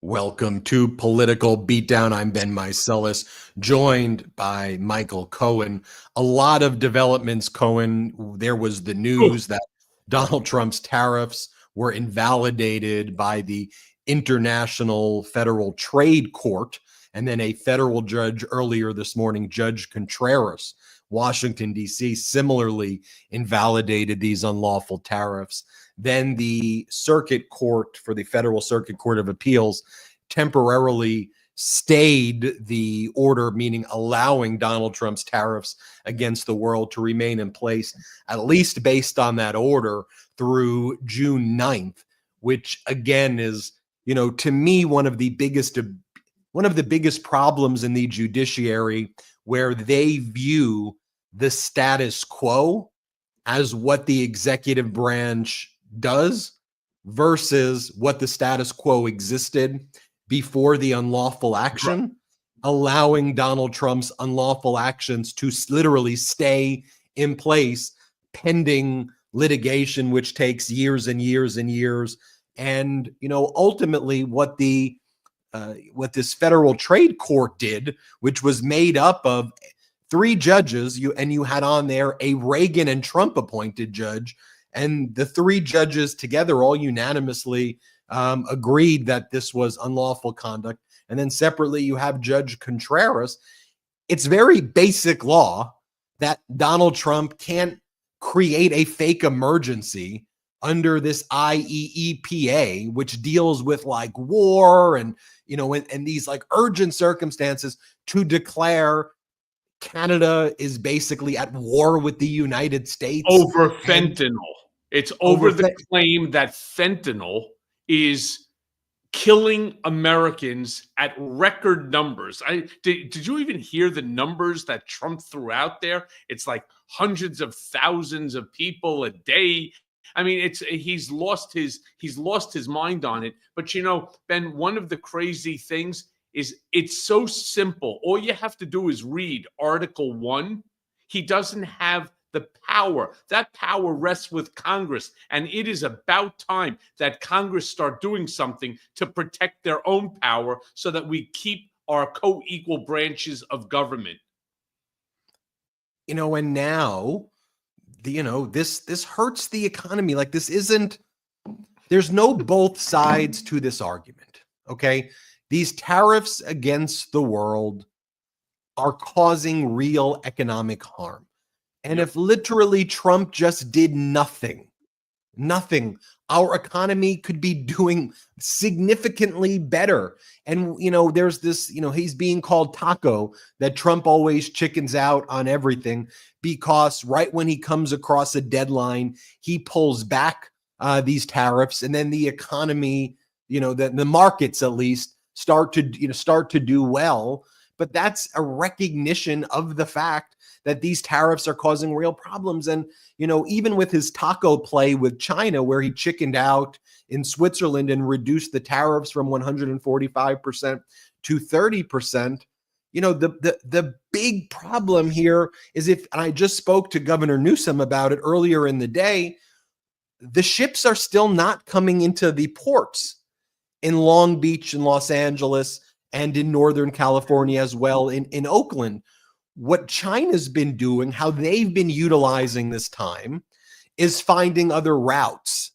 Welcome to Political Beatdown. I'm Ben Meiselas, joined by Michael Cohen. A lot of developments, Cohen. There was the news that Donald Trump's tariffs were invalidated by the International Federal Trade Court. And then a federal judge earlier this morning, Judge Contreras, Washington, D.C., similarly invalidated these unlawful tariffs. Then the circuit court for the Federal Circuit Court of Appeals temporarily stayed the order, meaning allowing Donald Trump's tariffs against the world to remain in place, at least based on that order, through June 9th, which again is, to me, one of the biggest problems in the judiciary, where they view the status quo as what the executive branch does versus what the status quo existed before the unlawful action, allowing Donald Trump's unlawful actions to literally stay in place pending litigation, which takes years and years and years. And, ultimately what this federal trade court did, which was made up of three judges, you had on there a Reagan and Trump appointed judge, and the three judges together all unanimously agreed that this was unlawful conduct. And then separately, you have Judge Contreras. It's very basic law that Donald Trump can't create a fake emergency under this IEEPA, which deals with like war and, and these like urgent circumstances, to declare Canada is basically at war with the United States. Over fentanyl. It's over the claim that fentanyl is killing Americans at record numbers. Did you even hear the numbers that Trump threw out there? It's like hundreds of thousands of people a day. I mean, he's lost his mind on it. But Ben, one of the crazy things is it's so simple. All you have to do is read Article 1. He doesn't have the power. That power rests with Congress, and it is about time that Congress start doing something to protect their own power so that we keep our co-equal branches of government. And now, this hurts the economy. Like, there's no both sides to this argument, okay? These tariffs against the world are causing real economic harm. And if literally Trump just did nothing, our economy could be doing significantly better. And, there's this, he's being called Taco, that Trump always chickens out on everything because right when he comes across a deadline, he pulls back these tariffs, and then the economy, the markets at least start to do well. But that's a recognition of the fact that these tariffs are causing real problems. And, even with his taco play with China, where he chickened out in Switzerland and reduced the tariffs from 145% to 30%, the big problem here is and I just spoke to Governor Newsom about it earlier in the day, the ships are still not coming into the ports in Long Beach and Los Angeles and in Northern California as well, in Oakland. What China's been doing, how they've been utilizing this time, is finding other routes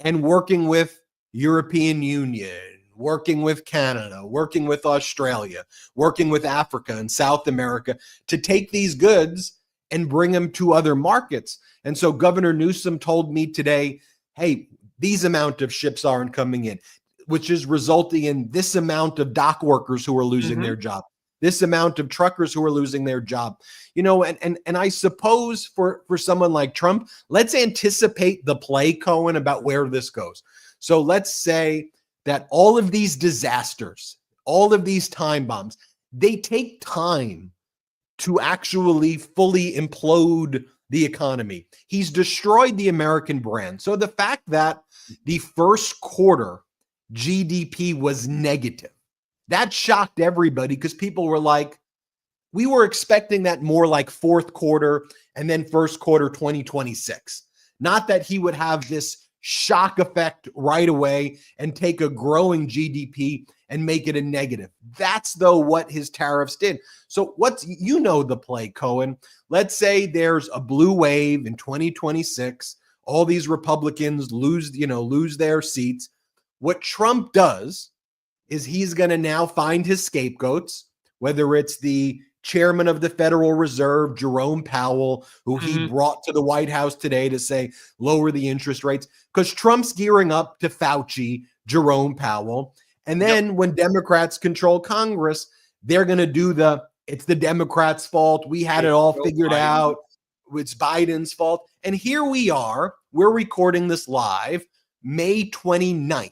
and working with European Union, working with Canada, working with Australia, working with Africa and South America to take these goods and bring them to other markets. And so Governor Newsom told me today, hey, these amount of ships aren't coming in, which is resulting in this amount of dock workers who are losing their job, this amount of truckers who are losing their job. And I suppose for someone like Trump, let's anticipate the play, Cohen, about where this goes. So let's say that all of these disasters, all of these time bombs, they take time to actually fully implode the economy. He's destroyed the American brand. So the fact that the first quarter GDP was negative, that shocked everybody, because people were like, we were expecting that more like fourth quarter and then first quarter 2026. Not that he would have this shock effect right away and take a growing GDP and make it a negative. That's though what his tariffs did. So the play, Cohen. Let's say there's a blue wave in 2026. All these Republicans lose their seats. What Trump does is he's going to now find his scapegoats, whether it's the chairman of the Federal Reserve, Jerome Powell, who he brought to the White House today to say, lower the interest rates, because Trump's gearing up to Fauci, Jerome Powell. And then when Democrats control Congress, they're going to do it's the Democrats' fault. We had it all figured out. It's Biden's fault. And here we are. We're recording this live, May 29th.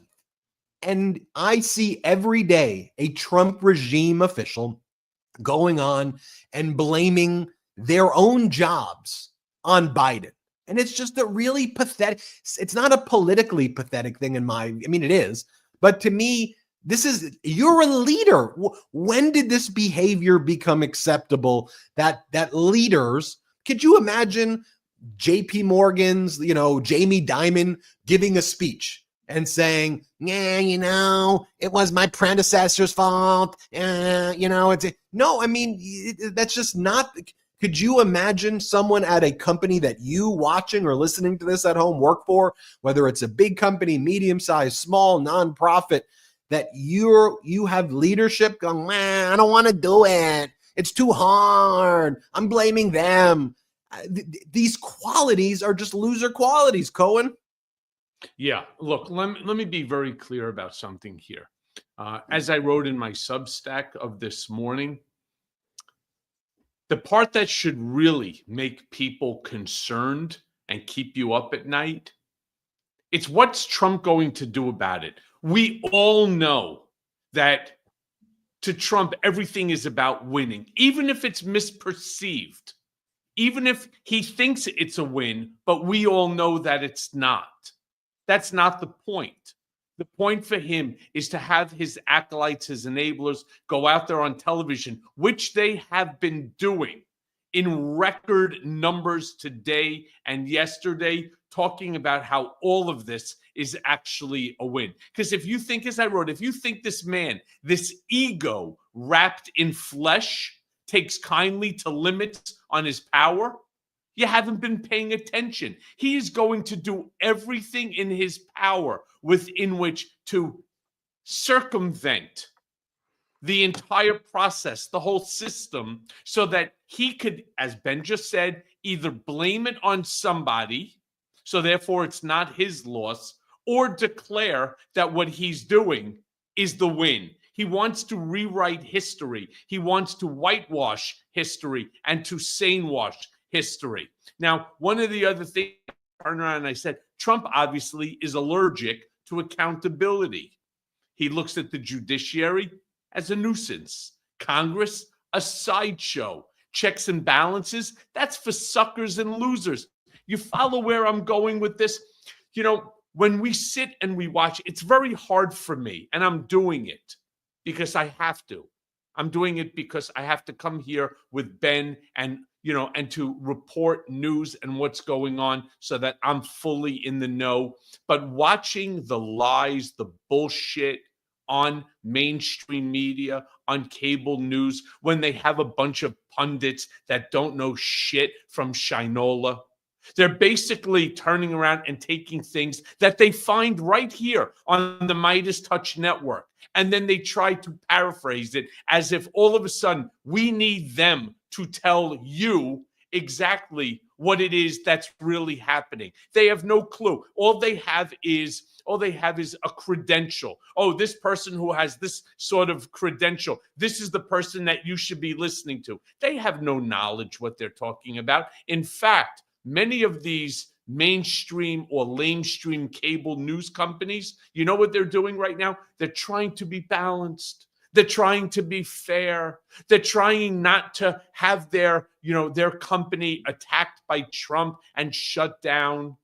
And I see every day a Trump regime official going on and blaming their own jobs on Biden. And it's just a really pathetic, it's not a politically pathetic thing it is, but to me, you're a leader. When did this behavior become acceptable that leaders, could you imagine JP Morgan's, Jamie Dimon giving a speech and saying, it was my predecessor's fault. That's just not. Could you imagine someone at a company that you watching or listening to this at home work for, whether it's a big company, medium-sized, small, nonprofit, that you have leadership going, I don't want to do it. It's too hard. I'm blaming them. These qualities are just loser qualities, Cohen. Yeah, look, let me be very clear about something here. As I wrote in my Substack of this morning, the part that should really make people concerned and keep you up at night, it's what's Trump going to do about it. We all know that to Trump, everything is about winning, even if it's misperceived, even if he thinks it's a win, but we all know that it's not. That's not the point. The point for him is to have his acolytes, his enablers, go out there on television, which they have been doing in record numbers today and yesterday, talking about how all of this is actually a win. Because if you think, as I wrote, if you think this man, this ego wrapped in flesh, takes kindly to limits on his power, you haven't been paying attention. He is going to do everything in his power within which to circumvent the entire process, the whole system, so that he could, as Ben just said, either blame it on somebody, so therefore it's not his loss, or declare that what he's doing is the win. He wants to rewrite history. He wants to whitewash history and to sanewash history. Now, one of the other things I turned around and I said, Trump obviously is allergic to accountability. He looks at the judiciary as a nuisance, Congress a sideshow, checks and balances, that's for suckers and losers. You follow where I'm going with this? When we sit and we watch, it's very hard for me, and I'm doing it because I have to. I'm doing it because I have to come here with Ben and to report news and what's going on so that I'm fully in the know. But watching the lies, the bullshit on mainstream media, on cable news, when they have a bunch of pundits that don't know shit from Shinola, they're basically turning around and taking things that they find right here on the Midas Touch Network. And then they try to paraphrase it as if all of a sudden we need them to tell you exactly what it is that's really happening. They have no clue. All they have is a credential. Oh, this person who has this sort of credential, this is the person that you should be listening to. They have no knowledge what they're talking about. In fact, many of these mainstream or lamestream cable news companies, you know what they're doing right now? They're trying to be balanced. They're trying to be fair. They're trying not to have their company attacked by Trump and shut down,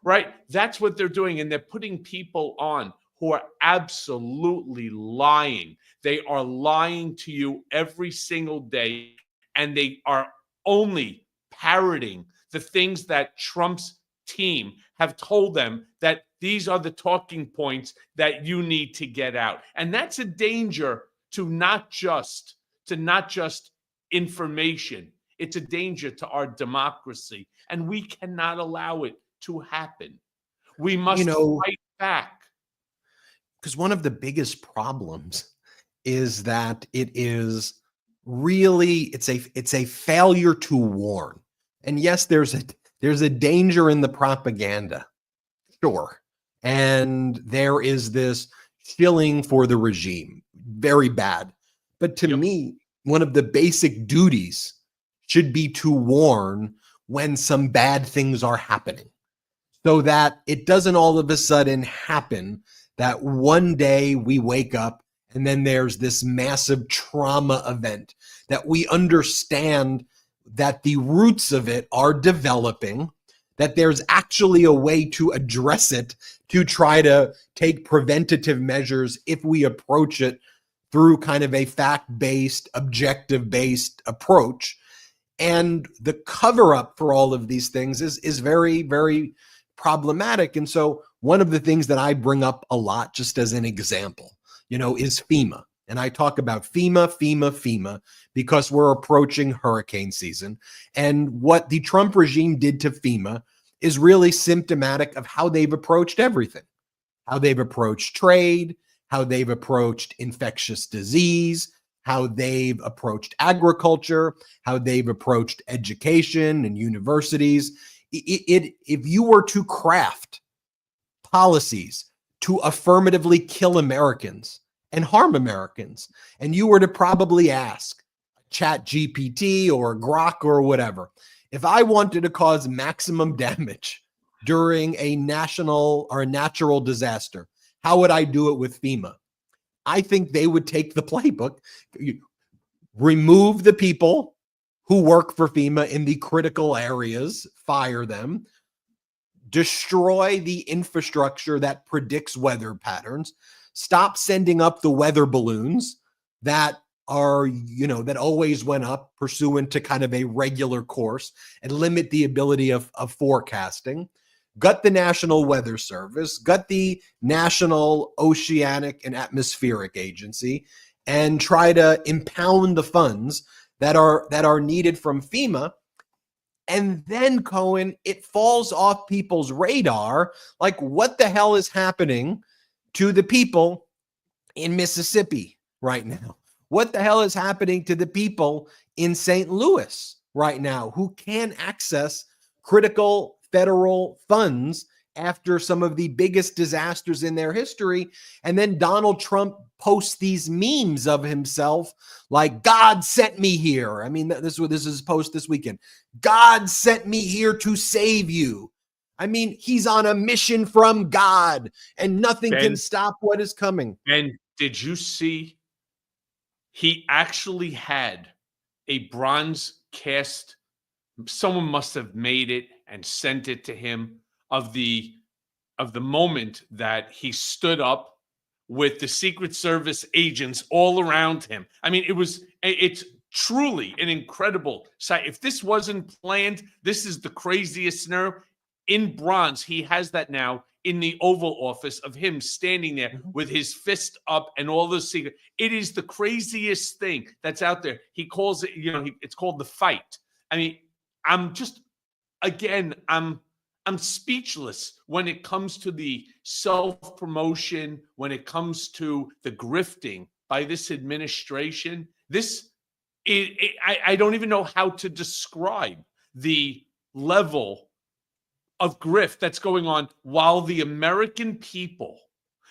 right? That's what they're doing. And they're putting people on who are absolutely lying. They are lying to you every single day, and they are only parroting the things that Trump's team have told them that these are the talking points that you need to get out. And that's a danger to not just information. It's a danger to our democracy, and we cannot allow it to happen. We must fight back. Because one of the biggest problems is that it's a failure to warn. And yes, there's a danger in the propaganda, sure. And there is this shilling for the regime, very bad. But to me, one of the basic duties should be to warn when some bad things are happening, so that it doesn't all of a sudden happen that one day we wake up and then there's this massive trauma event that we understand that the roots of it are developing, that there's actually a way to address it, to try to take preventative measures if we approach it through kind of a fact-based, objective-based approach. And the cover-up for all of these things is very, very problematic. And so one of the things that I bring up a lot, just as an example, is FEMA. And I talk about FEMA, because we're approaching hurricane season. And what the Trump regime did to FEMA is really symptomatic of how they've approached everything, how they've approached trade, how they've approached infectious disease, how they've approached agriculture, how they've approached education and universities. If you were to craft policies to affirmatively kill Americans and harm Americans, and you were to probably ask ChatGPT or Grok or whatever, if I wanted to cause maximum damage during a national or a natural disaster, how would I do it with FEMA? I think they would take the playbook, remove the people who work for FEMA in the critical areas, fire them, destroy the infrastructure that predicts weather patterns, stop sending up the weather balloons that are, that always went up pursuant to kind of a regular course, and limit the ability of forecasting. Gut the National Weather Service, gut the National Oceanic and Atmospheric Agency, and try to impound the funds that are needed from FEMA. And then, Cohen, it falls off people's radar, like, what the hell is happening to the people in Mississippi right now? What the hell is happening to the people in St. Louis right now who can access critical federal funds after some of the biggest disasters in their history? And then Donald Trump posts these memes of himself like, God sent me here. I mean, this is post this weekend. God sent me here to save you. I mean, he's on a mission from God, and nothing can stop what is coming. And did you see he actually had a bronze cast? Someone must have made it and sent it to him of the moment that he stood up with the Secret Service agents all around him. I mean, it's truly an incredible sight. If this wasn't planned, this is the craziest scenario. In bronze, he has that now in the Oval Office of him standing there with his fist up and all those secret. It is the craziest thing that's out there. He calls it, it's called the fight. I mean, I'm speechless when it comes to the self-promotion, when it comes to the grifting by this administration. I don't even know how to describe the level of grift that's going on, while the American people,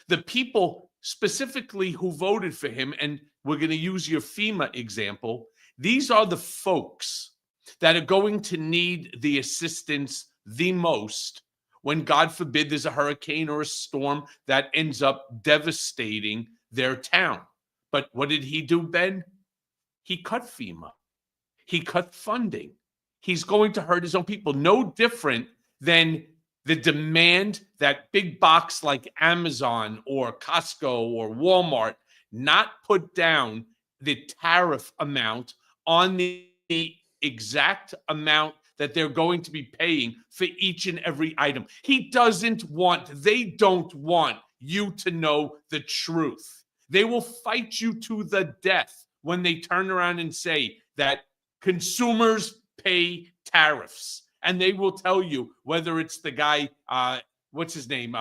the people specifically who voted for him, and we're going to use your FEMA example, these are the folks that are going to need the assistance the most when, God forbid, there's a hurricane or a storm that ends up devastating their town. But what did he do, Ben? He cut FEMA. He cut funding. He's going to hurt his own people. No different than the demand that big box like Amazon or Costco or Walmart not put down the tariff amount on the exact amount that they're going to be paying for each and every item. They don't want you to know the truth. They will fight you to the death when they turn around and say that consumers pay tariffs. And they will tell you, whether it's the guy, what's his name?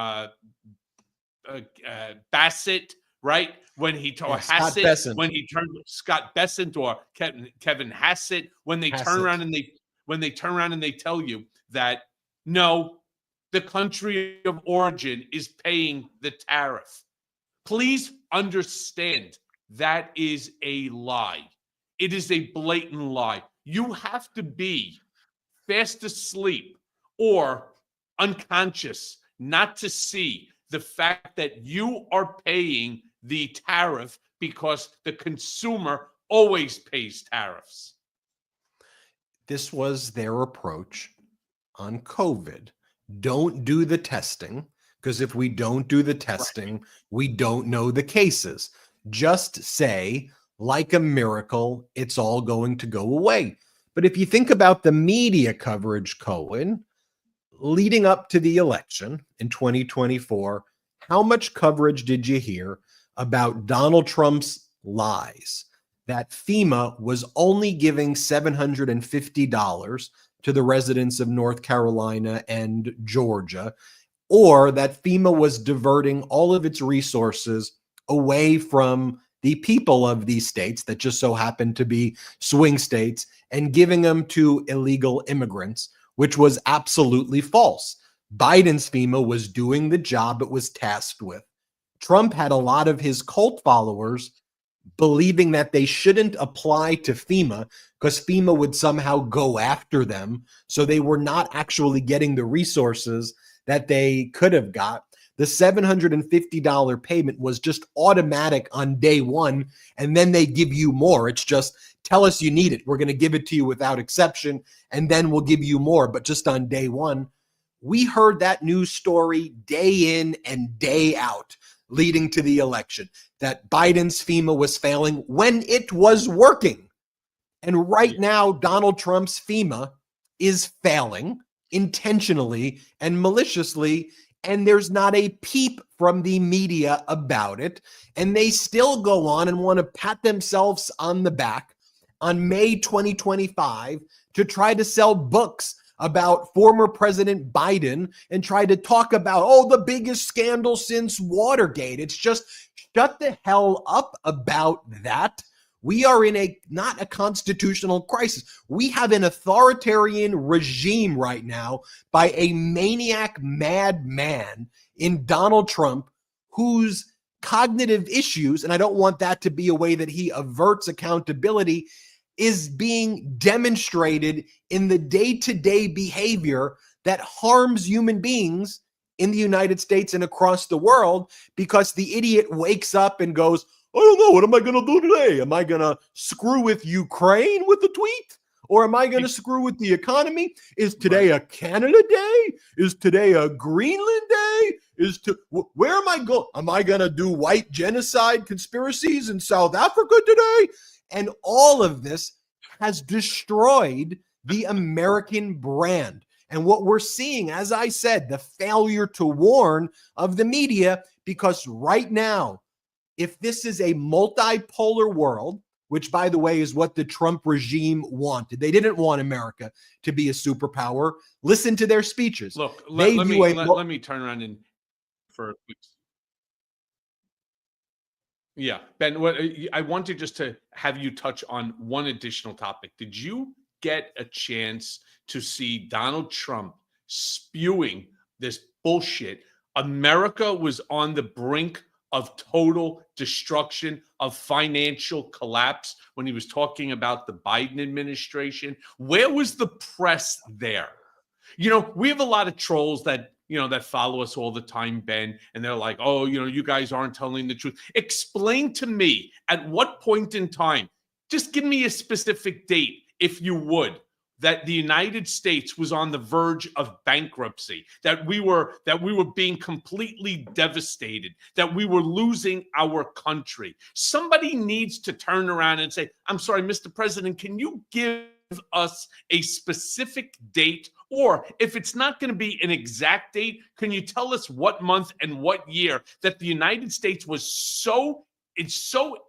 Bassett, right? When he told Hassett, when he turned Scott Bessent or Kevin Hassett, when they turn around and they tell you that no, the country of origin is paying the tariff. Please understand that is a lie. It is a blatant lie. You have to be fast asleep or unconscious not to see the fact that you are paying the tariff because the consumer always pays tariffs. This was their approach on COVID. Don't do the testing, because if we don't do the testing, we don't know the cases. Just say, like a miracle, it's all going to go away. But if you think about the media coverage, Cohen, leading up to the election in 2024, how much coverage did you hear about Donald Trump's lies? That FEMA was only giving $750 to the residents of North Carolina and Georgia, or that FEMA was diverting all of its resources away from the people of these states that just so happen to be swing states and giving them to illegal immigrants, which was absolutely false. Biden's FEMA was doing the job it was tasked with. Trump had a lot of his cult followers believing that they shouldn't apply to FEMA because FEMA would somehow go after them. So they were not actually getting the resources that they could have got. The $750 payment was just automatic on day one, and then they give you more. It's just, tell us you need it. We're going to give it to you without exception, and then we'll give you more, but just on day one. We heard that news story day in and day out leading to the election, that Biden's FEMA was failing when it was working. And right now, Donald Trump's FEMA is failing intentionally and maliciously, and there's not a peep from the media about it. And they still go on and want to pat themselves on the back on May 2025 to try to sell books about former President Biden and try to talk about, oh, the biggest scandal since Watergate. It's just, shut the hell up about that. We are in not a constitutional crisis. We have an authoritarian regime right now by a maniac madman in Donald Trump, whose cognitive issues, and I don't want that to be a way that he averts accountability, is being demonstrated in the day-to-day behavior that harms human beings in the United States and across the world, because the idiot wakes up and goes, I don't know, what am I going to do today? Am I going to screw with Ukraine with the tweet? Or am I going to screw with the economy? Is today a Canada day? Is today a Greenland day? Where am I going? Am I going to do white genocide conspiracies in South Africa today? And all of this has destroyed the American brand. And what we're seeing, as I said, the failure to warn of the media, because right now, if this is a multipolar world, which, by the way, is what the Trump regime wanted. They didn't want America to be a superpower. Listen to their speeches. Look, let me turn around and for a quick. Yeah, Ben, I wanted just to have you touch on one additional topic. Did you get a chance to see Donald Trump spewing this bullshit? America was on the brink of total destruction, of financial collapse when he was talking about the Biden administration. Where was the press there? You know, we have a lot of trolls that, that follow us all the time, Ben, and they're like, oh, you guys aren't telling the truth. Explain to me at what point in time, just give me a specific date, if you would, that the United States was on the verge of bankruptcy, that we were being completely devastated, that we were losing our country. Somebody needs to turn around and say, I'm sorry, Mr. President, can you give us a specific date? Or if it's not going to be an exact date, can you tell us what month and what year that the United States was so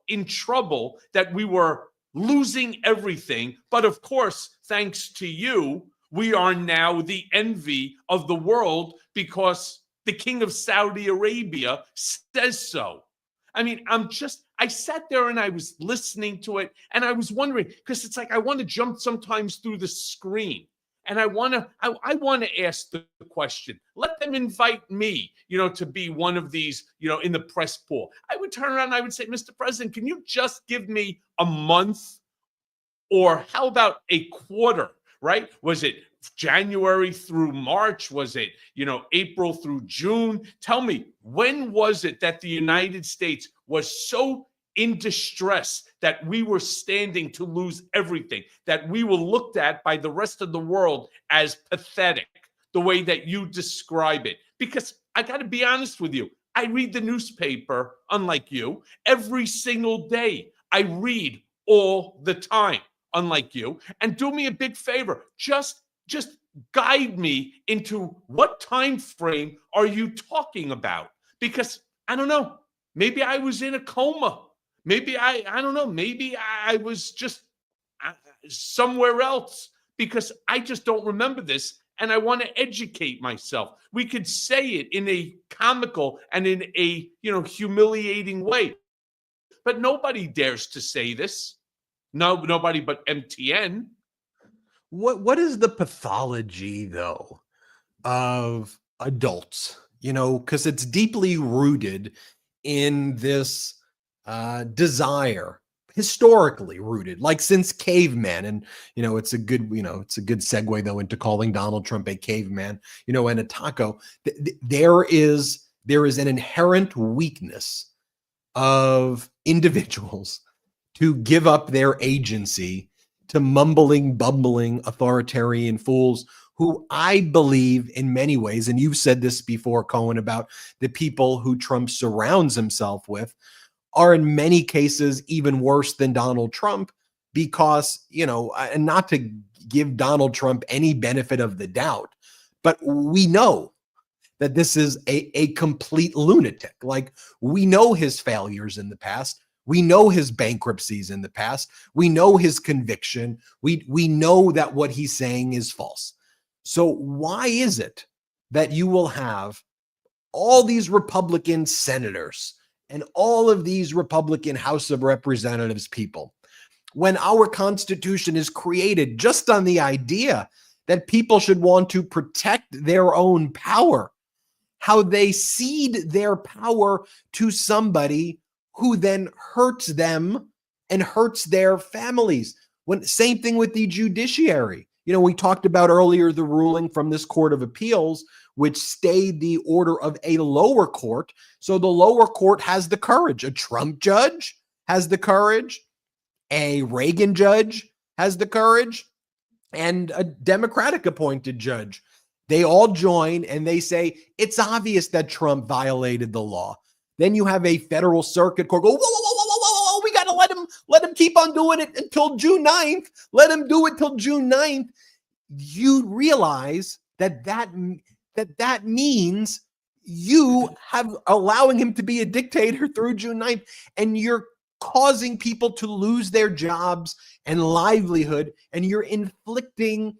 in trouble that we were losing everything? But of course, thanks to you, we are now the envy of the world because the king of Saudi Arabia says so. I mean, I sat there and I was listening to it and I was wondering, because it's like I want to jump sometimes through the screen. And I want to ask the question. Let them invite me, to be one of these, in the press pool. I would turn around and I would say, Mr. President, can you just give me a month? Or how about a quarter, right? Was it January through March? Was it, April through June? Tell me, when was it that the United States was so in distress that we were standing to lose everything, that we were looked at by the rest of the world as pathetic, the way that you describe it? Because I got to be honest with you, I read the newspaper, unlike you, every single day. I read all the time, unlike you. And do me a big favor, just guide me into what time frame are you talking about? Because I don't know, maybe I was in a coma. Maybe I don't know. Maybe I was just somewhere else because I just don't remember this. And I want to educate myself. We could say it in a comical and in a, humiliating way. But nobody dares to say this. No, nobody but MTN. What is the pathology, though, of adults? Because it's deeply rooted in this desire, historically rooted, like since caveman. And it's a good segue though into calling Donald Trump a caveman, and a taco. There is an inherent weakness of individuals to give up their agency to mumbling, bumbling authoritarian fools who I believe in many ways, and you've said this before, Cohen, about the people who Trump surrounds himself with, are in many cases even worse than Donald Trump because, and not to give Donald Trump any benefit of the doubt, but we know that this is a complete lunatic. Like, we know his failures in the past. We know his bankruptcies in the past. We know his conviction. We know that what he's saying is false. So why is it that you will have all these Republican senators and all of these Republican House of Representatives people, when our Constitution is created just on the idea that people should want to protect their own power, how they cede their power to somebody who then hurts them and hurts their families? Same thing with the judiciary. We talked about earlier the ruling from this Court of Appeals, which stayed the order of a lower court. So the lower court has the courage. A Trump judge has the courage. A Reagan judge has the courage. And a Democratic appointed judge. They all join and they say, it's obvious that Trump violated the law. Then you have a federal circuit court go, whoa, we got to let him keep on doing it until June 9th. Let him do it till June 9th. You realize that means you have allowing him to be a dictator through June 9th, and you're causing people to lose their jobs and livelihood, and you're inflicting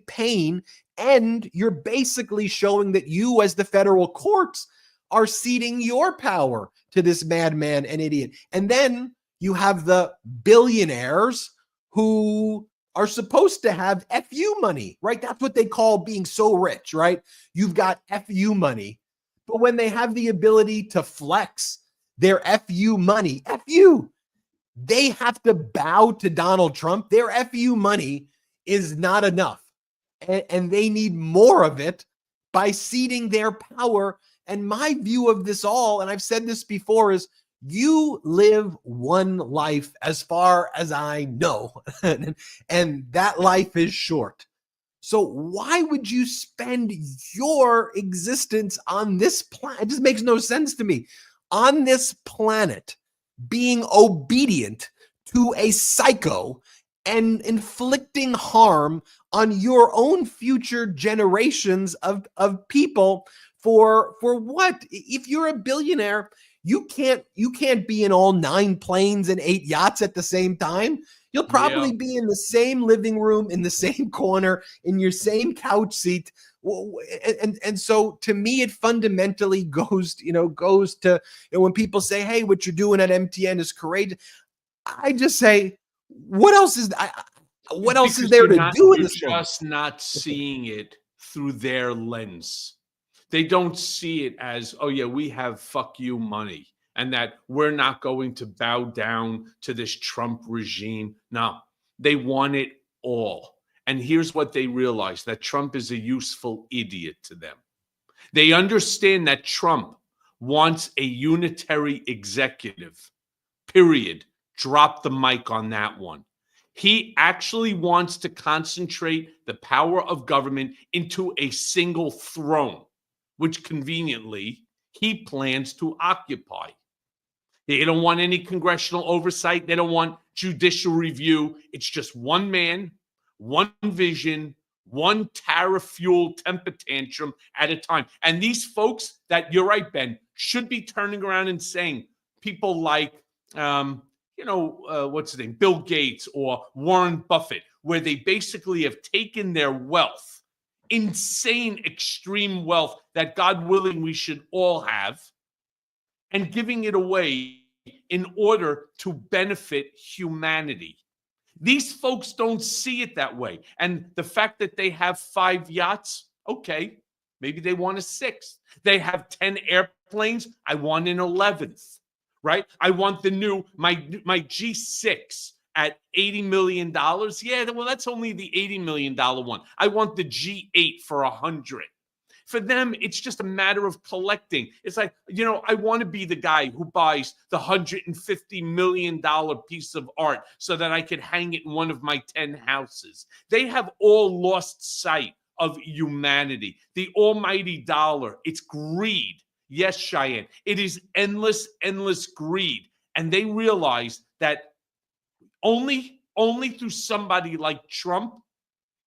pain, and you're basically showing that you, as the federal courts, are ceding your power to this madman and idiot. And then you have the billionaires who are supposed to have FU money, right? That's what they call being so rich, right? You've got FU money. But when they have the ability to flex their FU money, they have to bow to Donald Trump. Their FU money is not enough. And they need more of it by ceding their power. And my view of this all, and I've said this before, is you live one life as far as I know, and that life is short. So why would you spend your existence on this planet? It just makes no sense to me. On this planet, being obedient to a psycho and inflicting harm on your own future generations of people for what? If you're a billionaire, you can't be in all 9 planes and 8 yachts at the same time. You'll probably be in the same living room, in the same corner, in your same couch seat. And so to me, it fundamentally goes to, when people say, hey, what you're doing at MTN is courageous. I just say, what else is there to do in this moment? You're just not seeing it through their lens. They don't see it as, oh yeah, we have fuck you money, and that we're not going to bow down to this Trump regime. No, they want it all. And here's what they realize, that Trump is a useful idiot to them. They understand that Trump wants a unitary executive, period. Drop the mic on that one. He actually wants to concentrate the power of government into a single throne, which conveniently he plans to occupy. They don't want any congressional oversight. They don't want judicial review. It's just one man, one vision, one tariff-fueled temper tantrum at a time. And these folks that, you're right, Ben, should be turning around and saying, people like, what's his name, Bill Gates or Warren Buffett, where they basically have taken their wealth, insane, extreme wealth that, God willing, we should all have, and giving it away in order to benefit humanity. These folks don't see it that way. And the fact that they have 5 yachts, okay, maybe they want a 6th. They have 10 airplanes, I want an 11th, right? I want the new, my G6 at $80 million. Yeah, well, that's only the $80 million one. I want the G8 for 100. For them, it's just a matter of collecting. It's like, I want to be the guy who buys the $150 million piece of art so that I could hang it in one of my 10 houses. They have all lost sight of humanity, the almighty dollar. It's greed. Yes, Cheyenne, it is endless, endless greed. And they realize that only through somebody like Trump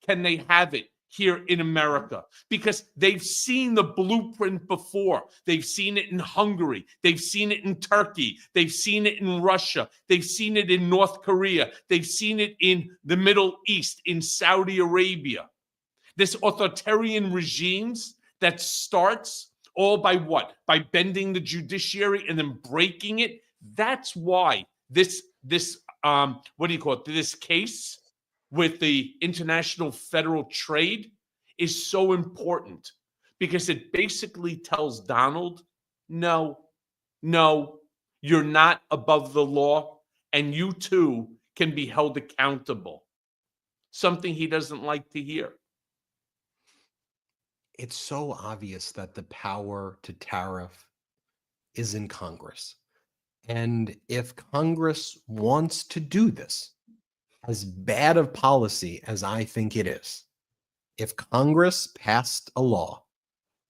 can they have it here in America, because they've seen the blueprint before. They've seen it in Hungary. They've seen it in Turkey. They've seen it in Russia. They've seen it in North Korea. They've seen it in the Middle East, in Saudi Arabia. This authoritarian regimes that starts all by what? By bending the judiciary and then breaking it. That's why this case with the International Federal Trade is so important, because it basically tells Donald, no, you're not above the law, and you too can be held accountable. Something he doesn't like to hear. It's so obvious that the power to tariff is in Congress. And if Congress wants to do this, as bad of policy as I think it is, if Congress passed a law,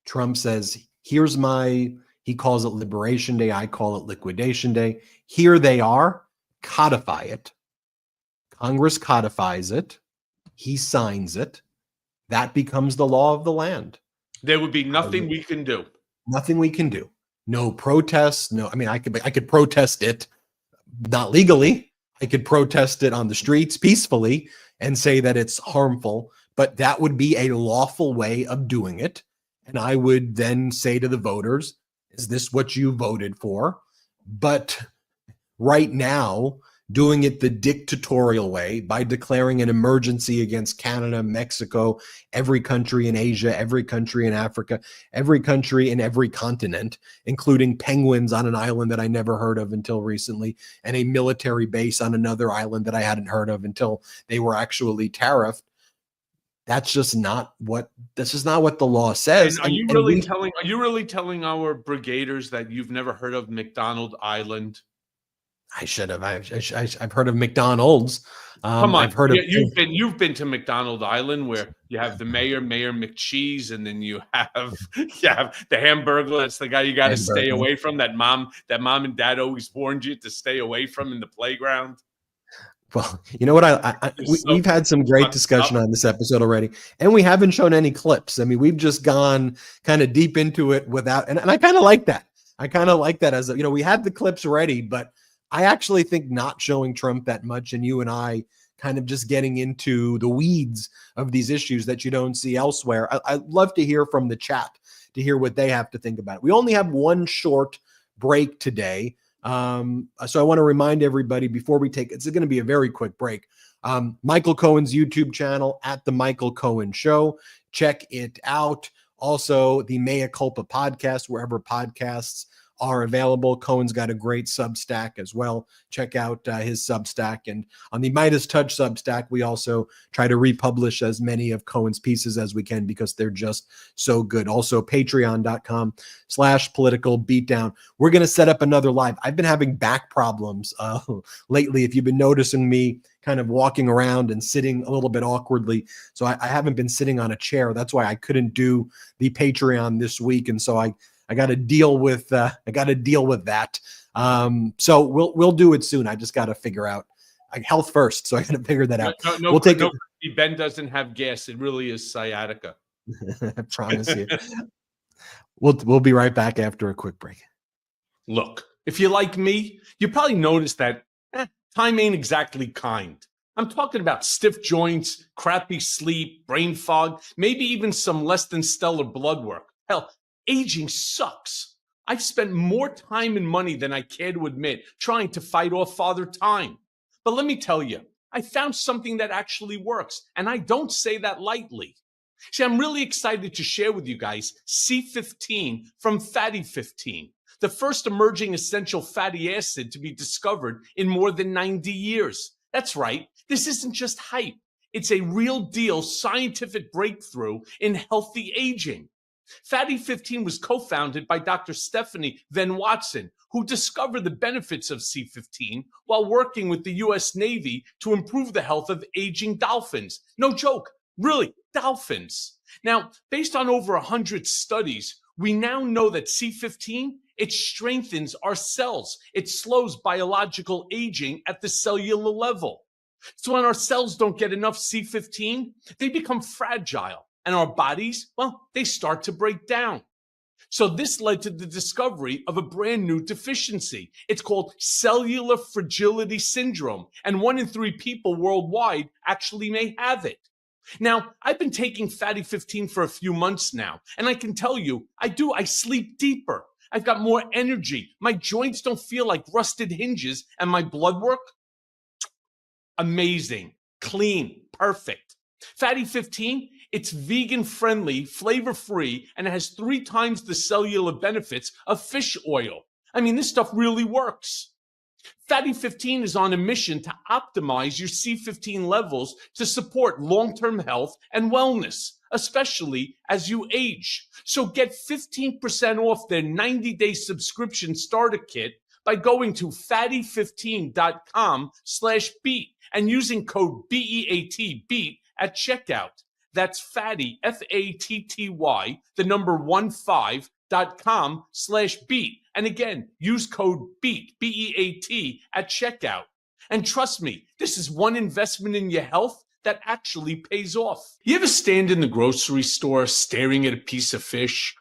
Trump says, he calls it Liberation Day, I call it Liquidation Day. Here they are, codify it. Congress codifies it. He signs it. That becomes the law of the land. There would be nothing we can do. Nothing we can do. No protests. No, I mean, I could protest it, not legally. I could protest it on the streets peacefully and say that it's harmful, but that would be a lawful way of doing it. And I would then say to the voters, is this what you voted for? But right now, doing it the dictatorial way by declaring an emergency against Canada, Mexico, every country in Asia, every country in Africa, every country in every continent, including penguins on an island that I never heard of until recently, and a military base on another island that I hadn't heard of until they were actually tariffed. That's just not what the law says. And are you really telling our brigaders that you've never heard of McDonald Island? I should have. I've heard of McDonald's. Come on, I've heard of. You've been to McDonald Island, where you have the Mayor McCheese, and then you have the Hamburglar. That's the guy you got to stay away from. That mom and dad always warned you to stay away from in the playground. Well, you know what? We've had some great discussion on this episode already, and we haven't shown any clips. I mean, we've just gone kind of deep into it without, and I kind of like that. I kind of like that as a, we had the clips ready, but I actually think not showing Trump that much and you and I kind of just getting into the weeds of these issues that you don't see elsewhere. I'd love to hear from the chat to hear what they have to think about it. We only have one short break today. So I want to remind everybody before we take, it's going to be a very quick break. Michael Cohen's YouTube channel at The Michael Cohen Show. Check it out. Also, the Mea Culpa podcast, wherever podcasts are available. Cohen's got a great Substack as well. Check out his Substack. And on the Midas Touch Substack, we also try to republish as many of Cohen's pieces as we can because they're just so good. Also, patreon.com/political beatdown. We're going to set up another live. I've been having back problems lately. If you've been noticing me kind of walking around and sitting a little bit awkwardly. So I haven't been sitting on a chair. That's why I couldn't do the Patreon this week. And so I got to deal with that. So we'll do it soon. I just got to figure out health first. So I got to figure that out. We'll take it. Ben doesn't have gas. It really is sciatica. I promise you. We'll be right back after a quick break. Look, if you're like me, you probably noticed that time ain't exactly kind. I'm talking about stiff joints, crappy sleep, brain fog, maybe even some less than stellar blood work. Hell, aging sucks. I've spent more time and money than I care to admit trying to fight off Father Time. But let me tell you, I found something that actually works, and I don't say that lightly. See, I'm really excited to share with you guys C15 from Fatty 15, the first emerging essential fatty acid to be discovered in more than 90 years. That's right, this isn't just hype. It's a real deal scientific breakthrough in healthy aging. Fatty 15 was co-founded by Dr. Stephanie Venn Watson, who discovered the benefits of C15 while working with the U.S. Navy to improve the health of aging dolphins. No joke, really, dolphins. Now, based on over 100 studies, we now know that C15, it strengthens our cells. It slows biological aging at the cellular level. So when our cells don't get enough C15, they become fragile. And our bodies, well, they start to break down. So this led to the discovery of a brand new deficiency. It's called cellular fragility syndrome, and 1 in 3 people worldwide actually may have it. Now, I've been taking Fatty 15 for a few months now, and I can tell you, I sleep deeper. I've got more energy. My joints don't feel like rusted hinges, and my blood work, amazing, clean, perfect. Fatty 15, it's vegan-friendly, flavor-free, and it has 3 times the cellular benefits of fish oil. I mean, this stuff really works. Fatty 15 is on a mission to optimize your C15 levels to support long-term health and wellness, especially as you age. So get 15% off their 90-day subscription starter kit by going to fatty15.com/beat and using code BEAT at checkout. That's fatty, FATTY, the number 15.com/beat. And again, use code BEAT, BEAT at checkout. And trust me, this is one investment in your health that actually pays off. You ever stand in the grocery store staring at a piece of fish,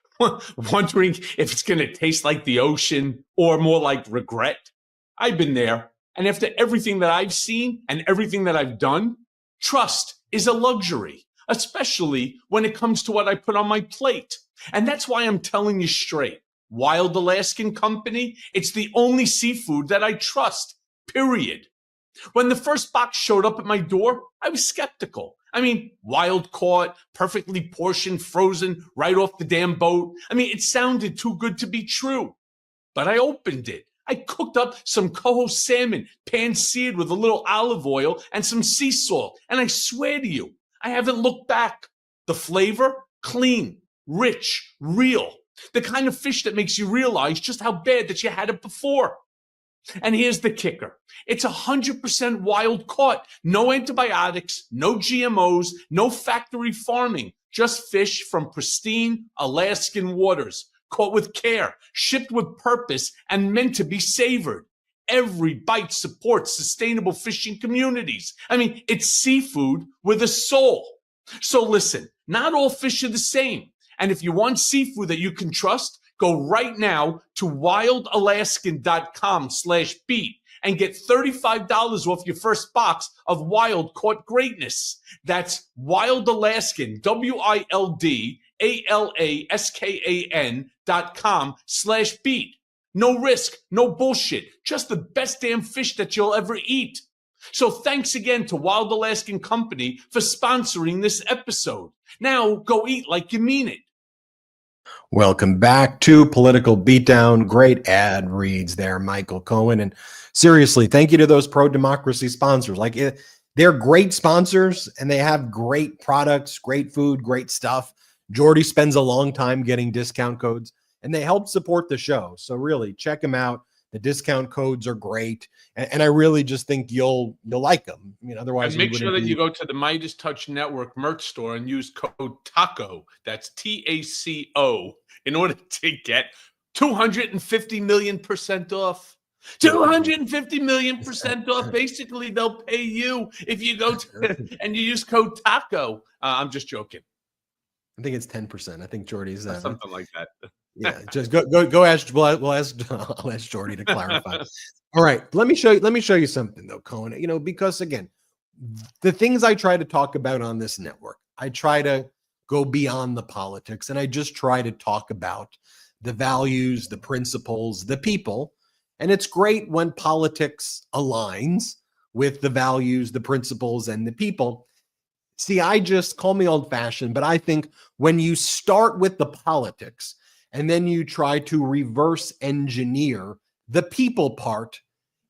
wondering if it's going to taste like the ocean or more like regret? I've been there. And after everything that I've seen and everything that I've done, trust is a luxury, especially when it comes to what I put on my plate. And that's why I'm telling you straight, Wild Alaskan Company, it's the only seafood that I trust, period. When the first box showed up at my door, I was skeptical. I mean, wild caught, perfectly portioned, frozen, right off the damn boat. I mean, it sounded too good to be true. But I opened it. I cooked up some coho salmon, pan-seared with a little olive oil and some sea salt. And I swear to you, I haven't looked back. The flavor, clean, rich, real. The kind of fish that makes you realize just how bad that you had it before. And here's the kicker. It's 100% wild caught. No antibiotics, no GMOs, no factory farming. Just fish from pristine Alaskan waters. Caught with care, shipped with purpose, and meant to be savored. every bite supports sustainable fishing communities. I mean, it's seafood with a soul. So listen, not all fish are the same. And if you want seafood that you can trust, go right now to wildalaskan.com/beat and get $35 off your first box of wild caught greatness. That's Wild Alaskan, WILDALASKAN.com/beat. No risk, no bullshit, just the best damn fish that you'll ever eat. So thanks again to Wild Alaskan Company for sponsoring this episode. Now go eat like you mean it. Welcome back to Political Beatdown. Great ad reads there, Michael Cohen. And seriously, thank you to those pro-democracy sponsors. They're great sponsors and they have great products, great food, great stuff. Jordy spends a long time getting discount codes and they help support the show. So really check them out. The discount codes are great. And I really just think you'll like them. I mean, otherwise, and make sure that you go to the Midas Touch Network merch store and use code TACO. That's TACO in order to get 250 million % off. 250 million % off. Basically, they'll pay you if you go to and you use code TACO. I'm just joking. I think it's 10%. I think Jordy's something like that. Yeah, just go ask. I'll ask Jordy to clarify. All right, let me show you something though, Cohen. You know, because again, the things I try to talk about on this network, I try to go beyond the politics, and I just try to talk about the values, the principles, the people. And it's great when politics aligns with the values, the principles, and the people. See, I just call me old-fashioned, but I think when you start with the politics and then you try to reverse engineer the people part,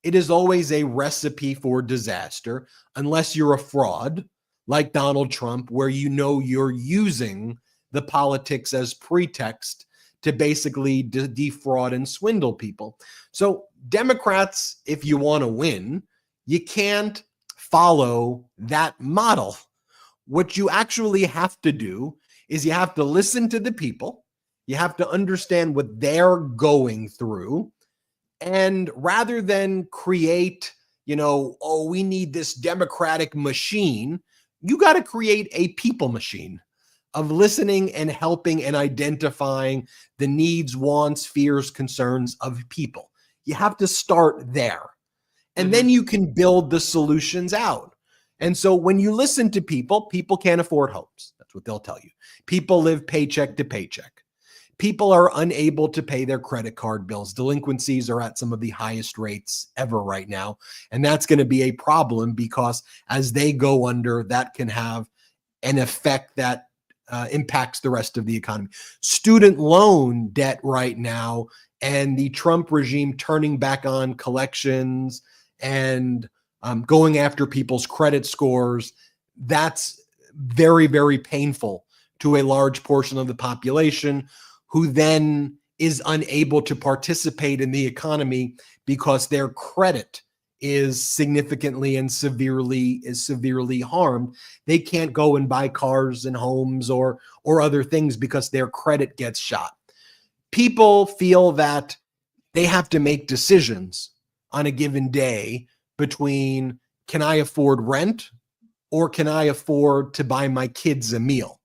it is always a recipe for disaster, unless you're a fraud like Donald Trump, where you know you're using the politics as pretext to basically defraud and swindle people. So Democrats, if you want to win, you can't follow that model. What you actually have to do is you have to listen to the people. You have to understand what they're going through. And rather than create, we need this democratic machine, you got to create a people machine of listening and helping and identifying the needs, wants, fears, concerns of people. You have to start there. And then you can build the solutions out. And so when you listen to people can't afford homes. That's what they'll tell you. People live paycheck to paycheck. People are unable to pay their credit card bills. Delinquencies are at some of the highest rates ever right now. And that's going to be a problem because as they go under, that can have an effect that impacts the rest of the economy. Student loan debt right now and the Trump regime turning back on collections and going after people's credit scores, that's very, very painful to a large portion of the population who then is unable to participate in the economy because their credit is significantly and severely harmed. They can't go and buy cars and homes or other things because their credit gets shot. People feel that they have to make decisions on a given day between, can I afford rent or can I afford to buy my kids a meal?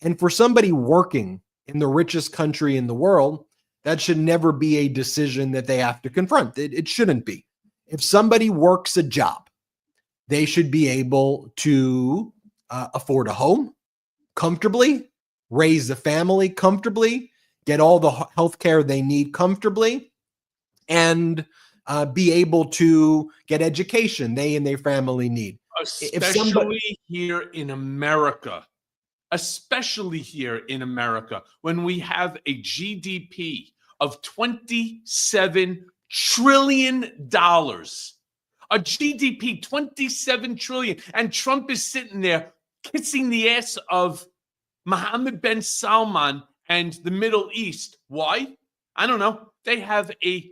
And for somebody working in the richest country in the world, that should never be a decision that they have to confront. It shouldn't be. If somebody works a job, they should be able to afford a home comfortably, raise a family comfortably, get all the health care they need comfortably, and be able to get education they and their family need. Especially here in America, when we have a GDP of $27 trillion. A GDP, $27 trillion. And Trump is sitting there kissing the ass of Mohammed bin Salman and the Middle East. Why? I don't know. They have a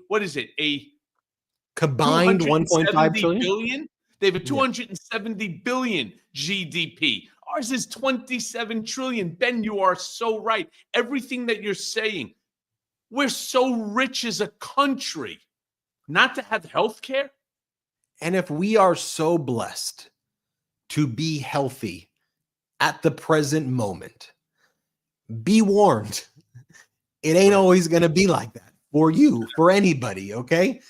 combined 1.5 billion? They have a 270 billion GDP. Ours is 27 trillion. Ben, you are so right. Everything that you're saying, we're so rich as a country. not to have health care? And if we are so blessed to be healthy at the present moment, be warned, it ain't always going to be like that for you, for anybody, okay?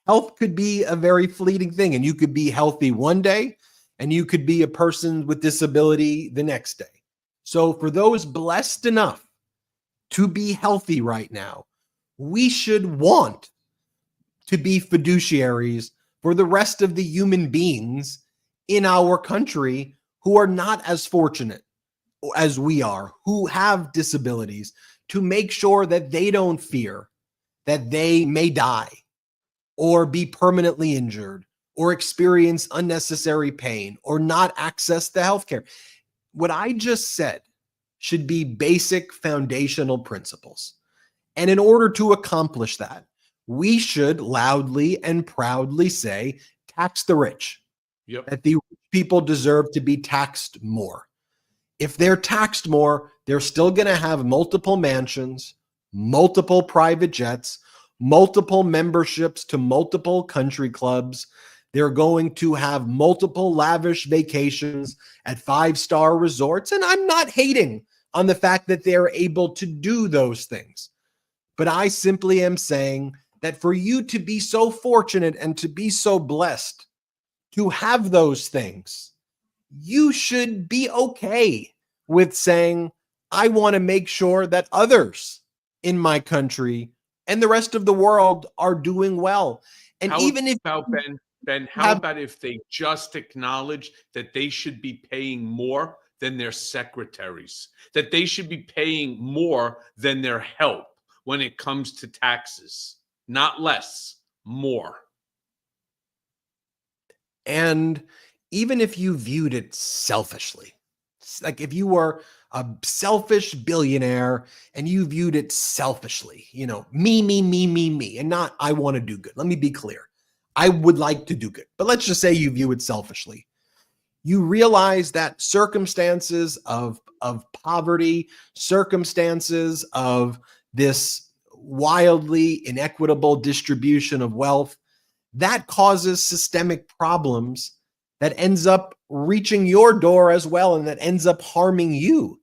Health could be a very fleeting thing, and you could be healthy one day, and you could be a person with disability the next day. So for those blessed enough to be healthy right now, we should want to be fiduciaries for the rest of the human beings in our country who are not as fortunate as we are, who have disabilities, to make sure that they don't fear that they may die or be permanently injured or experience unnecessary pain or not access the healthcare. What I just said should be basic foundational principles. And in order to accomplish that, we should loudly and proudly say, tax the rich. Yep. That the rich people deserve to be taxed more. If they're taxed more, they're still going to have multiple mansions, multiple private jets, multiple memberships to multiple country clubs. They're going to have multiple lavish vacations at five-star resorts. And I'm not hating on the fact that they're able to do those things. But I simply am saying that for you to be so fortunate and to be so blessed to have those things, you should be okay with saying, I want to make sure that others in my country and the rest of the world are doing well. And how even if about Ben, how about if they just acknowledge that they should be paying more than their secretaries, that they should be paying more than their help when it comes to taxes, not less, more. And even if you viewed it selfishly, like if you were a selfish billionaire and you viewed it selfishly, me, and not, I want to do good. Let me be clear. I would like to do good, but let's just say you view it selfishly. You realize that circumstances of poverty, circumstances of this wildly inequitable distribution of wealth, that causes systemic problems that ends up reaching your door as well, and that ends up harming you.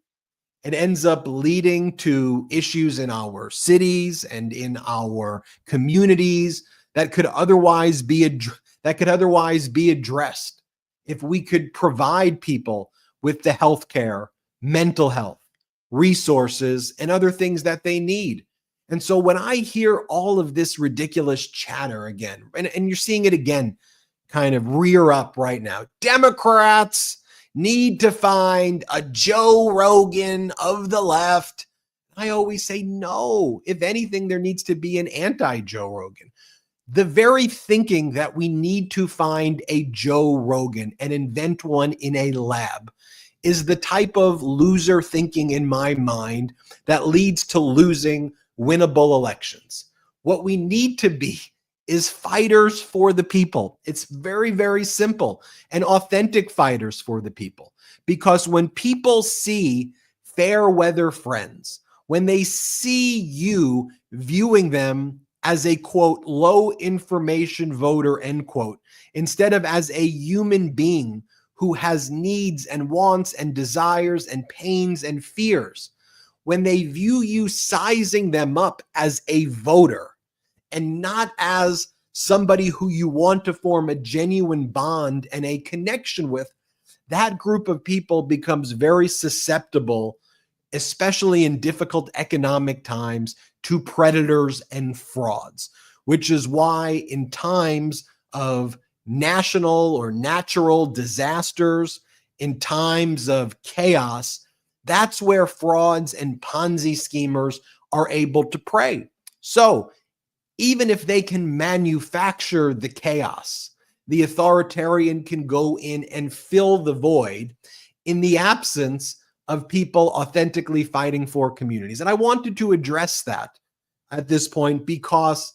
It ends up leading to issues in our cities and in our communities that could otherwise be addressed if we could provide people with the healthcare, mental health, resources, and other things that they need. And so when I hear all of this ridiculous chatter again, and you're seeing it again kind of rear up right now, Democrats need to find a Joe Rogan of the left. I always say no. If anything, there needs to be an anti-Joe Rogan. The very thinking that we need to find a Joe Rogan and invent one in a lab is the type of loser thinking in my mind that leads to losing winnable elections. What we need to be is fighters for the people. It's very, very simple, and authentic fighters for the people. Because when people see fair weather friends, when they see you viewing them as a, quote, low information voter, end quote, instead of as a human being who has needs and wants and desires and pains and fears, when they view you sizing them up as a voter and not as somebody who you want to form a genuine bond and a connection with, that group of people becomes very susceptible, especially in difficult economic times, to predators and frauds, which is why in times of national or natural disasters, in times of chaos, that's where frauds and Ponzi schemers are able to prey. So even if they can manufacture the chaos, the authoritarian can go in and fill the void in the absence of people authentically fighting for communities. And I wanted to address that at this point because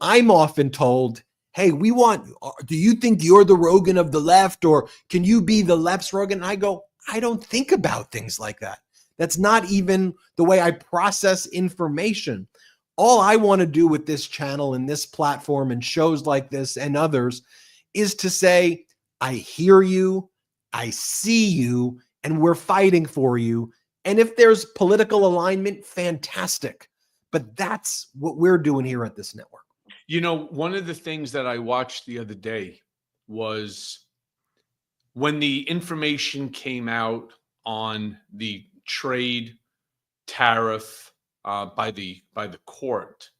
I'm often told, hey, do you think you're the Rogan of the left, or can you be the left's Rogan? And I go, I don't think about things like that. That's not even the way I process information. All I want to do with this channel and this platform and shows like this and others is to say, I hear you, I see you, and we're fighting for you. And if there's political alignment, fantastic. But that's what we're doing here at this network. You know, one of the things that I watched the other day was when the information came out on the trade tariff by the court,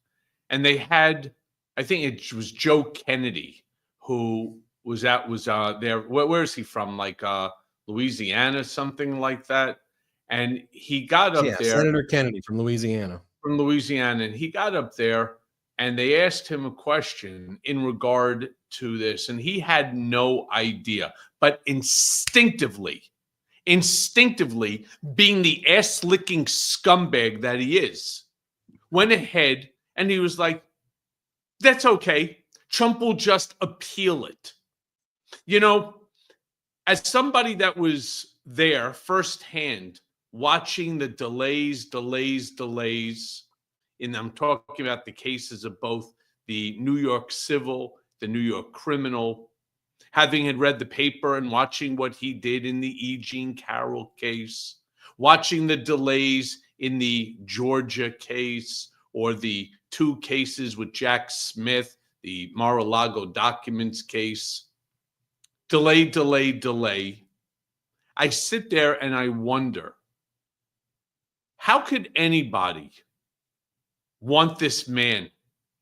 and they had, I think it was Joe Kennedy who was there. Where is he from? Like Louisiana, something like that. And he got up there. Senator Kennedy from Louisiana. And he got up there and they asked him a question in regard to this, and he had no idea, but instinctively, being the ass-licking scumbag that he is, went ahead and he was like, that's okay. Trump will just appeal it. You know, as somebody that was there firsthand, watching the delays, and I'm talking about the cases of both the New York civil, the New York criminal, having had read the paper and watching what he did in the E. Jean Carroll case, watching the delays in the Georgia case or the two cases with Jack Smith, the Mar-a-Lago documents case, delay. I sit there and I wonder, how could anybody want this man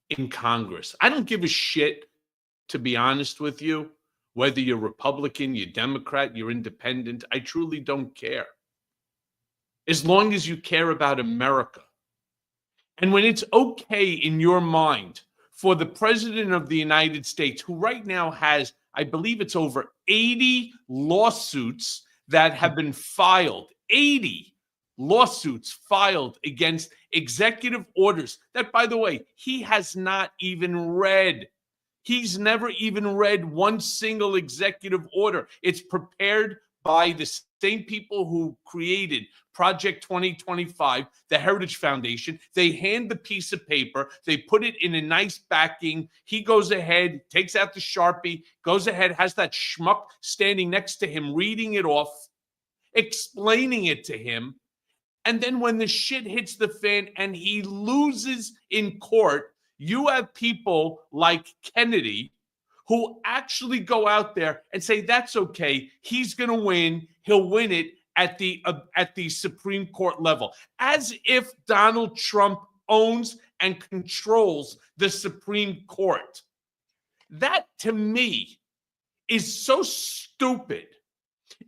in Congress? I don't give a shit, to be honest with you, whether you're Republican, you're Democrat, you're independent. I truly don't care. As long as you care about America. And when it's okay in your mind for the president of the United States, who right now has, I believe it's over 80 lawsuits that have been filed, 80 lawsuits filed against executive orders that, by the way, he has not even read. He's never even read one single executive order. It's prepared by the same people who created Project 2025, the Heritage Foundation. They hand the piece of paper, they put it in a nice backing. He goes ahead, takes out the Sharpie, goes ahead, has that schmuck standing next to him, reading it off, explaining it to him. And then when the shit hits the fan and he loses in court, you have people like Kennedy who actually go out there and say, that's okay. He's going to win. He'll win it at the Supreme Court level, as if Donald Trump owns and controls the Supreme Court. That, to me, is so stupid.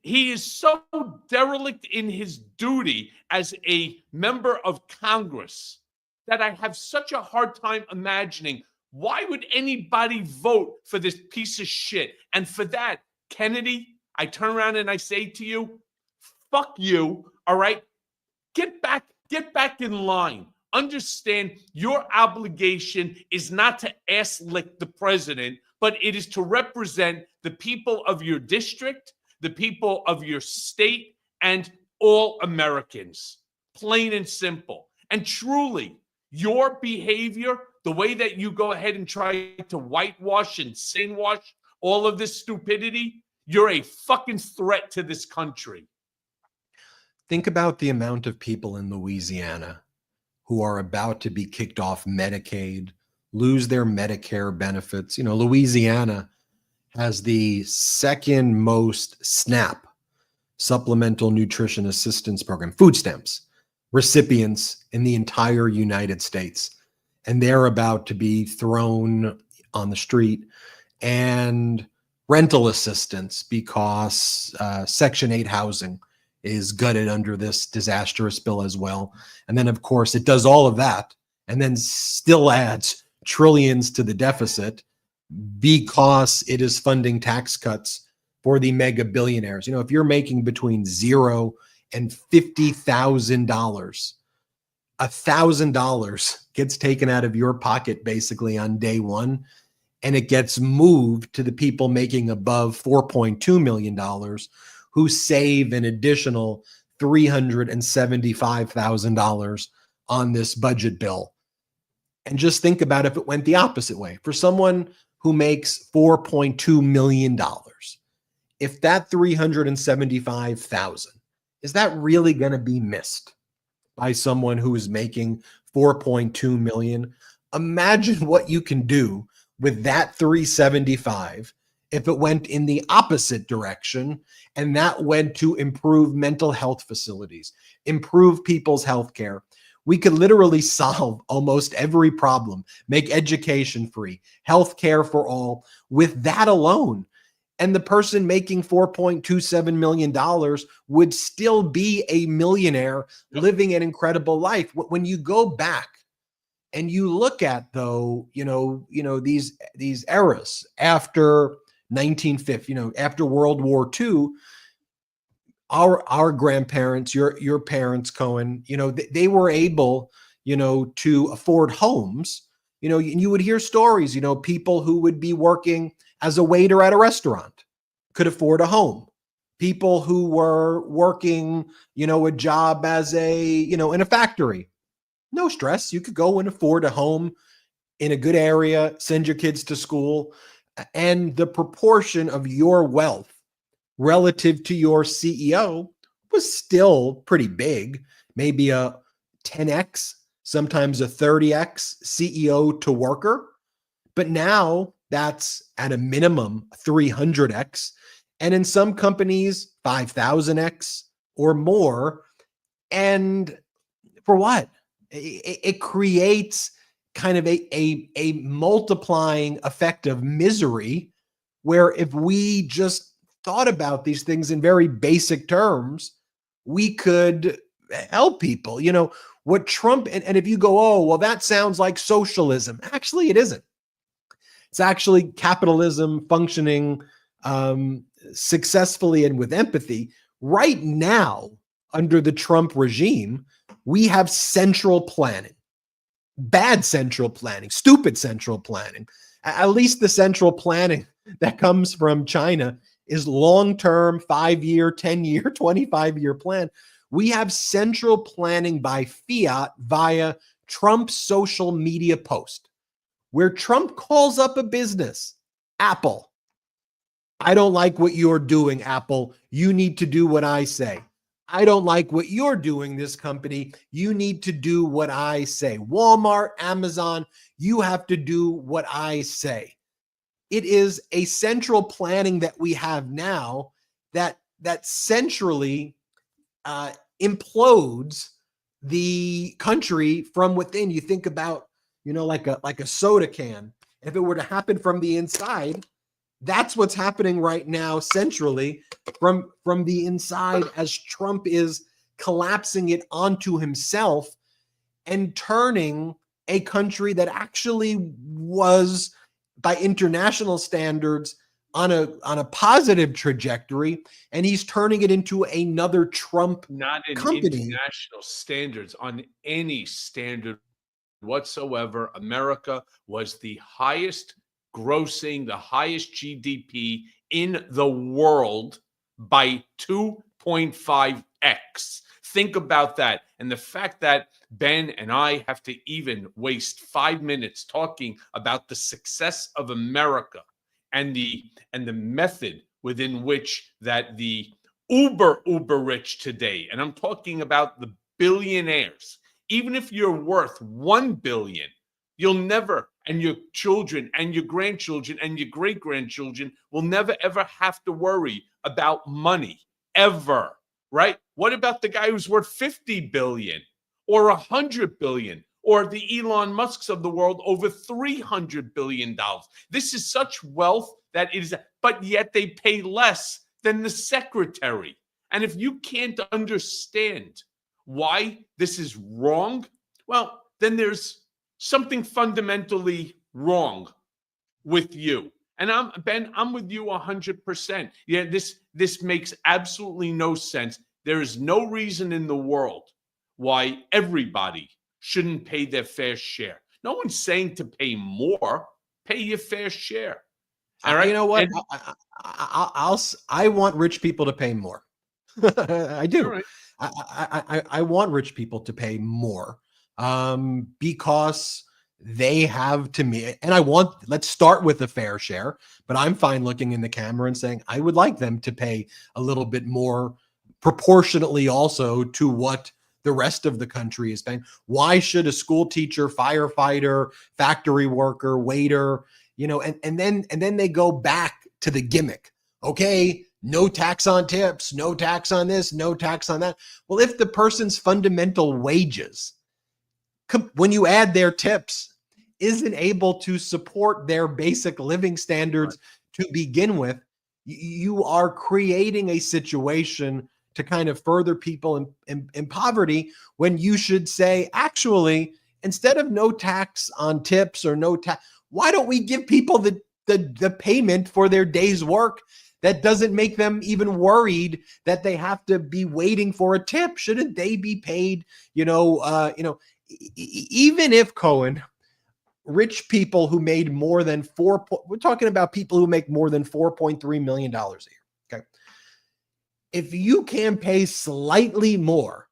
He is so derelict in his duty as a member of Congress that I have such a hard time imagining, why would anybody vote for this piece of shit? And for that, Kennedy, I turn around and I say to you, fuck you, all right? Get back in line. Understand your obligation is not to ass lick the president, but it is to represent the people of your district, the people of your state, and all Americans. Plain and simple. And truly, your behavior, the way that you go ahead and try to whitewash and sandwash all of this stupidity, you're a fucking threat to this country. Think about the amount of people in Louisiana who are about to be kicked off Medicaid, lose their Medicare benefits. You know, Louisiana has the second most SNAP, Supplemental Nutrition Assistance Program, food stamps recipients in the entire United States. And they're about to be thrown on the street, and rental assistance because Section 8 housing is gutted under this disastrous bill as well. And then, of course, it does all of that and then still adds trillions to the deficit because it is funding tax cuts for the mega billionaires. You know, if you're making between $0 and $50,000, $1,000 gets taken out of your pocket basically on day one, and it gets moved to the people making above $4.2 million who save an additional $375,000 on this budget bill. And just think about if it went the opposite way. For someone who makes $4.2 million, if that 375,000, is that really going to be missed by someone who is making 4.2 million? Imagine what you can do with that 375 if it went in the opposite direction, and that went to improve mental health facilities, improve people's health care. We could literally solve almost every problem, make education free, health care for all with that alone. And the person making $4.27 million would still be a millionaire living an incredible life. When you go back and you look at, though, these eras after 1950, after World War II, our grandparents, your parents, Cohen, they were able, to afford homes. And you would hear stories, people who would be working as a waiter at a restaurant could afford a home. People who were working, a job as in a factory, no stress. You could go and afford a home in a good area, send your kids to school, and the proportion of your wealth relative to your CEO was still pretty big, maybe a 10x, sometimes a 30x CEO to worker. But now that's at a minimum 300x, and in some companies 5,000x or more. And for what? It creates kind of a multiplying effect of misery, where if we just thought about these things in very basic terms, we could help people. What Trump, and if you go, oh, well, that sounds like socialism. Actually, it isn't. It's actually capitalism functioning successfully and with empathy. Right now, under the Trump regime, we have central planning, bad central planning, stupid central planning. At least the central planning that comes from China is long-term, 5-year, 10-year, 25-year plan. We have central planning by fiat via Trump's social media post, where Trump calls up a business, Apple. I don't like what you're doing, Apple. You need to do what I say. I don't like what you're doing, this company. You need to do what I say. Walmart, Amazon, you have to do what I say. It is a central planning that we have now that centrally implodes the country from within. You think about, like a soda can. If it were to happen from the inside, that's what's happening right now centrally from the inside, as Trump is collapsing it onto himself and turning a country that actually was, by international standards, on a positive trajectory, and he's turning it into another Trump not in company. International standards, on any standard whatsoever. America was the highest grossing, the highest GDP in the world by 2.5x. Think about that. And the fact that Ben and I have to even waste 5 minutes talking about the success of America and the method within which that the uber rich today, and I'm talking about the billionaires, even if you're worth 1 billion, you'll never, and your children and your grandchildren and your great grandchildren will never ever have to worry about money ever, right? What about the guy who's worth 50 billion or 100 billion, or the Elon Musks of the world over $300 billion? This is such wealth that it is, but yet they pay less than the secretary. And if you can't understand why this is wrong, well, then there's something fundamentally wrong with you. And I'm with you 100%. Yeah, this makes absolutely no sense. There is no reason in the world why everybody shouldn't pay their fair share. No one's saying to pay more. Pay your fair share. All right. You know what? I want rich people to pay more. I do. Right. I want rich people to pay more, because they have to me, and let's start with a fair share, but I'm fine looking in the camera and saying, I would like them to pay a little bit more proportionately also to what the rest of the country is paying. Why should a school teacher, firefighter, factory worker, waiter, and then they go back to the gimmick. Okay, no tax on tips, no tax on this, no tax on that. Well, if the person's fundamental wages, when you add their tips, isn't able to support their basic living standards to begin with, you are creating a situation to kind of further people in poverty, when you should say, actually, instead of no tax on tips or no tax, why don't we give people the payment for their day's work that doesn't make them even worried that they have to be waiting for a tip? Shouldn't they be paid, even if, Cohen, rich people who made more than we're talking about people who make more than $4.3 million a year. Okay. If you can pay slightly more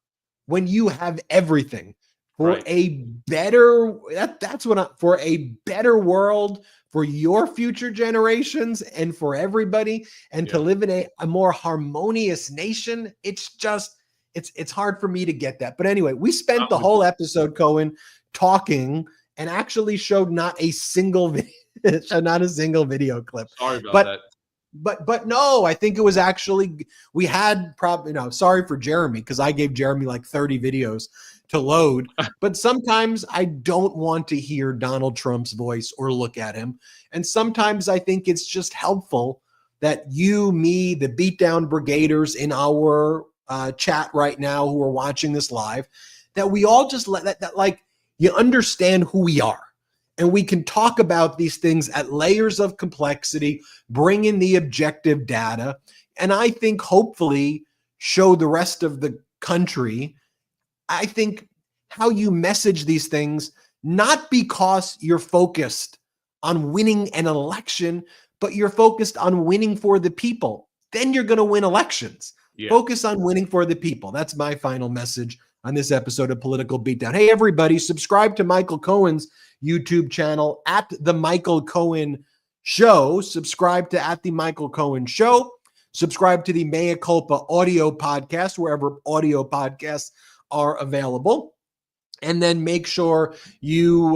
when you have everything for a better, for a better world for your future generations and for everybody, and to live in a more harmonious nation, it's hard for me to get that. But anyway, we spent the whole episode, Cohen, talking, and actually showed not a single video clip. Sorry about that. But no, I think it was actually, we had probably, sorry for Jeremy, because I gave Jeremy like 30 videos to load. But sometimes I don't want to hear Donald Trump's voice or look at him. And sometimes I think it's just helpful that you, me, the Beatdown Brigaders in our chat right now who are watching this live, that we all just let that like, you understand who we are. And we can talk about these things at layers of complexity, bring in the objective data, and I think hopefully show the rest of the country, I think, how you message these things, not because you're focused on winning an election, but you're focused on winning for the people. Then you're going to win elections. Yeah. Focus on winning for the people. That's my final message on this episode of Political Beatdown. Hey, everybody, subscribe to Michael Cohen's YouTube channel at The Michael Cohen Show. Subscribe to at The Michael Cohen Show. Subscribe to the Mea Culpa audio podcast, wherever audio podcasts are available. And then make sure you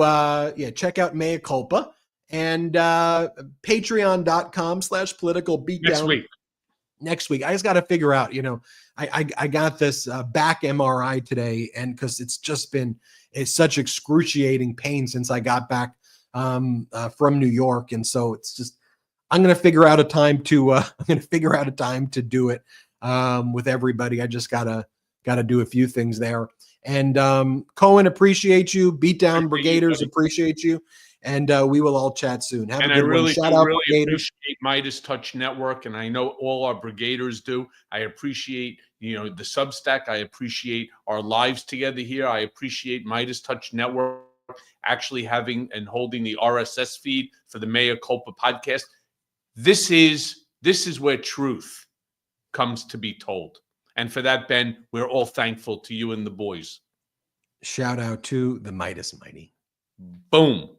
check out Mea Culpa and patreon.com/Political Beatdown. Next week. I just got to figure out, I got this back MRI today, and because it's such excruciating pain since I got back from New York. And so it's just, I'm going to figure out a time to do it with everybody. I just gotta do a few things there. And Cohen, appreciate you. Beatdown Brigaders, appreciate you. And we will all chat soon. Have a good one. Shout out, Brigaders. Appreciate Midas Touch Network, and I know all our Brigaders do. I appreciate the Substack. I appreciate our lives together here. I appreciate Midas Touch Network actually having and holding the RSS feed for the Mea Culpa podcast. This is where truth comes to be told. And for that, Ben, we're all thankful to you and the boys. Shout out to the Midas Mighty. Boom.